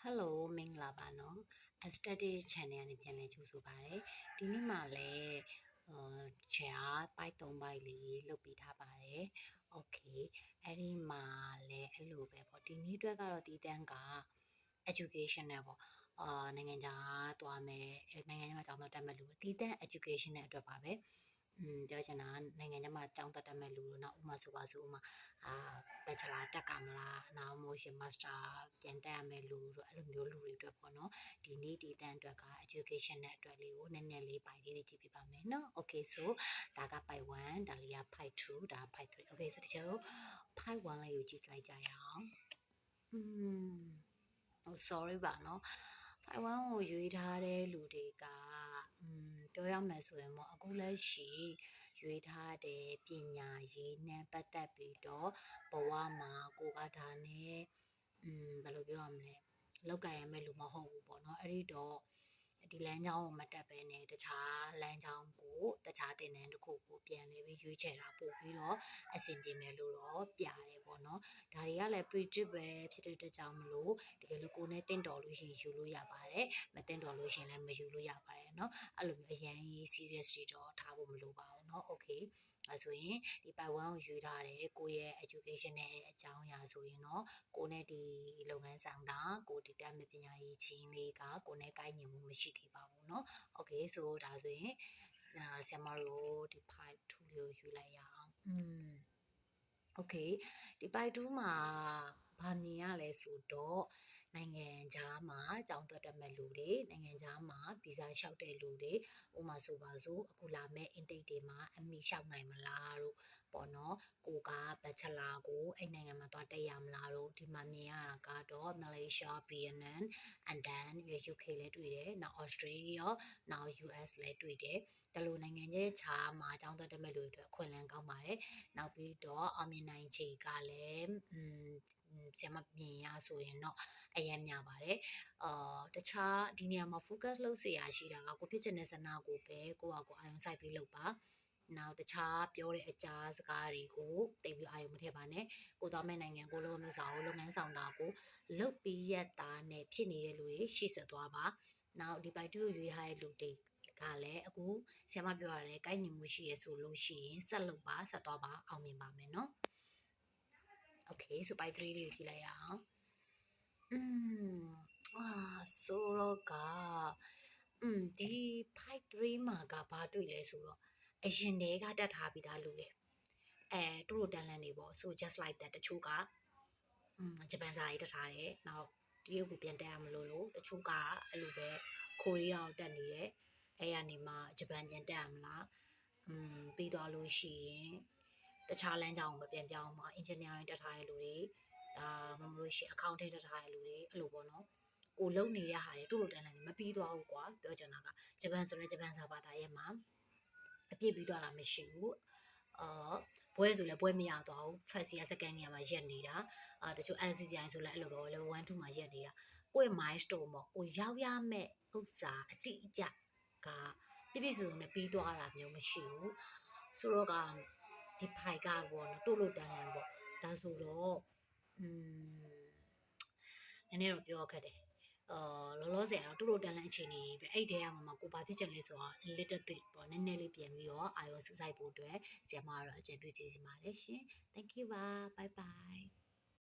Hello မင်္ဂလာပါနော် Aesthetic Channel နဲ့ပြန်လည်ကြိုဆိုပါရစေဒီနေ့မှလည်းချာပိုက်3ပိုက်လေးလုပ်ပေးထားပါတယ် Okay အဲ့ဒီမှာလည်းအဲ့လိုပဲပေါ့ဒီနေ့အတွက်ကတော့ဒီတန်းက education နဲ့ပေါ့နိုင်ငံခြားသွားမယ်နိုင်ငံခြားမှာကျောင်းတက်မယ်လို့ဒီတန်း education နဲ့အတွက်ပါပဲပြောချင်တာနိုင်ငံခြားမှာကျောင်းတက်မယ်လို့တော့ဥပမာဆိုပါစို့ဥပမာbachelor တက်ကမလားနောက်မို့ရှင် master ပြန်တက်ရမယ်လို့အဲ့လိုမျိုးလူတွေအတွက်ပေါ့နော်ဒီနေ့ဒီတန်းအတွက်က education နဲ့အတွက်လေးကိုနည်းနည်းလေးပိုင်လေးကြည့်ပြပါမယ်နော် Okay so ဒါကပိုင်1ဒါလေးကပိုင်2ဒါပိုင်3 Okay so တချို့ပိုင်1လေးကိုကြည့်လိုက်ကြရအောင်sorry ပါနော်ပိုင်1ကိုရွေးထားတဲ့လူတွေကပြောရမယ်ဆိုရင်ပေါ့အခုလက်ရှိရွေးထားတဲ့ပညာရေးနဲ့ပတ်သက်ပြီးတော့ဘဝမှာကိုကဒါနဲ့ဘယ်လိုပြောရမလဲလောက်ကရမယ်လို့မဟုတ်ဘူးပေါ့နော်အဲ့ဒီတော့ဒီလမ်းကြောင်းကိုမတက်ဘဲနဲ့တခြားလမ်းကြောင်းကိုတခြားသင်တန်းတစ်ခုကိုပြန်လေပြီးရွေးချယ်တာပို့ပြီးတော့အဆင်ပြေမယ်လို့တော့ပြတယ်ပေါ့နော်ဒါတွေကလည်း pre-trip ပဲဖြစ်တဲ့အတွက်ကြောင့်မလို့တကယ်လို့ကိုယ်နဲ့တင့်တော်လို့ရှိရင်ယူလို့ရပါတယ်မတင့်တော်လို့ရှိရင်လည်းမယူလို့ရပါတယ်เนาะအဲ့လိုမျိုးအရင်ကြီး serious တွေတော့ထားဖို့မလိုပါဘူးเนาะ okay အဲဆိုရင်ဒီပိုင်1ကိုယူထားတယ်ကိုယ့်ရဲ့ education နဲ့အကြောင်းအရာဆိုရင်တော့ကိုယ်နဲ့ဒီလုပ်ငန်းဆောင်တာကိုဒီတက်မဲ့ပညာရေးချင်းလေးကကိုယ်နဲ့ကိုက်ညီမှုမရှိသေးပါဘူးเนาะ okay ဆိုဒါဆိုရင်ဆရာမတို့ဒီ5 2လေးကိုယူလိုက်ရအောင်okay ဒီပိုက်2မှာဘာမြင်ရလဲဆိုတော့နိုင်ငံခြားမှာကျောင်းတက်မဲ့လူတွေနိုင်ငံခြားမှာဗီဇာလျှောက်တဲ့လူတွေဥပမာဆိုပါစို့အခုလာမဲ့ intake တွေမှာအမိလျှောက်နိုင်မလားတို့ပေါ့နော်ကိုက bachelor ကိုအဲ့နိုင်ငံမှာသွားတက်ရမလားတို့ဒီမှာမြင်ရတာကတော့ Malaysia Vietnam and then UK လည်းတွေ့တယ်နောက် Australia နောက် US လည်းတွေ့တယ်ဒါလိုနိုင်ငံရဲ့ခြားမှာကျောင်းတက်မဲ့လူတွေအတွက်ခွင့်လန်းကောင်းပါတယ်နောက်ပြီးတော့အောင်မြင်နိုင်ခြေကလည်းဆရာမမြင်ရဆိုရင်တော့အရင်များပါတယ်တခြားဒီနေရာမှာ focus လုပ်เสียရရှိတာကကိုဖြစ်ချင်တဲ့ဆန္ဒကိုပဲကိုယ့်ဟာကိုယ်အာရုံစိုက်ပြီးလုပ်ပါနောက်တခြားပြောတဲ့အကြားစကားတွေကိုတိတ်ပြီးအာရုံမထည့်ပါနဲ့ကိုသွားမဲ့နိုင်ငံကိုလုပ်မယ့်စာကိုလုပ်ငန်းဆောင်တာကိုလုတ်ပြီးရက်သားနဲ့ဖြစ်နေတဲ့လူတွေရှေ့ဆက်သွားပါနောက်ဒီပိုက်တူကိုရွေးထားတဲ့လူတွေကလည်းအခုဆရာမပြောရတယ်ကိုက်ညီမှုရှိရဆိုလို့ရှိရင်ဆက်လုပ်ပါဆက်သွားပါအောင်မြင်ပါမယ်နော် Okay ဆိုပိုက်3လေးကိုကြည့်လိုက်ရအောင်ဆိုတော့ကဒီ5-3မှာကဘာတွေ့လဲဆိုတော့အရင်တည်းကတက်ထားပြီးသားလူလေတူလိုတန်လန်တွေပေါ့ so just like that တချို့ကဂျပန်စာရေးတက်ထားတယ်နောက်တရုတ်ကိုပြန်တက်ရမလို့တချို့ကအဲ့လိုပဲကိုရီးယားကိုတက်နေတယ်အဲ့ရနေမှာဂျပန်ပြန်တက်ရမလားပြီးသွားလို့ရှိရင်တခြားလမ်းကြောင်းကိုပြန်ပြောင်းမှာ engineering တက်ထားတဲ့လူတွေမမလို့ရှိရင် accounting တက်ထားတဲ့လူတွေအဲ့လိုပေါ့နော်ကိုလုံနေတဲ့ဟာတွေတူတူတန်းတန်းမပြီးသွားဘူးကွာပြောချင်တာကဂျပန်ဆိုလည်းဂျပန်စာဘာသာရဲ့မှာအပြည့်ပြီးသွားတာမရှိဘူးဘွဲဆိုလည်းဘွဲမရသွားဘူး first year second year မှာရက်နေတာတချို့ LCCI ဆိုလည်းအဲ့လိုပဲ level 1 2မှာရက်နေတာကိုယ့် milestone ပေါ့ကိုရောက်ရမဲ့ဥစ္စာအတိအကျကပြည့်ပြည့်စုံစုံနဲ့ပြီးသွားတာမျိုးမရှိဘူးဆိုတော့ကဒီဖိုက်ကပေါ့နော်တိုးလို့တန်းလန်းပေါ့ဒါဆိုတော့နည်းနည်းတော့ပြောခက်တယ်လောလောဆယ်ကတော့တူတူတန်လန့်အခြေအနေပဲအဲ့တဲရမှာကိုဘာဖြစ်ချင်လဲဆိုတော့ little bit ပေါ့နည်းနည်းလေးပြန်ပြီးတော့အာရုံစူးစိုက်ဖို့အတွက်ဆရာမကတော့အကြံပြုချင်ပါတယ်ရှင် thank you ပါ bye bye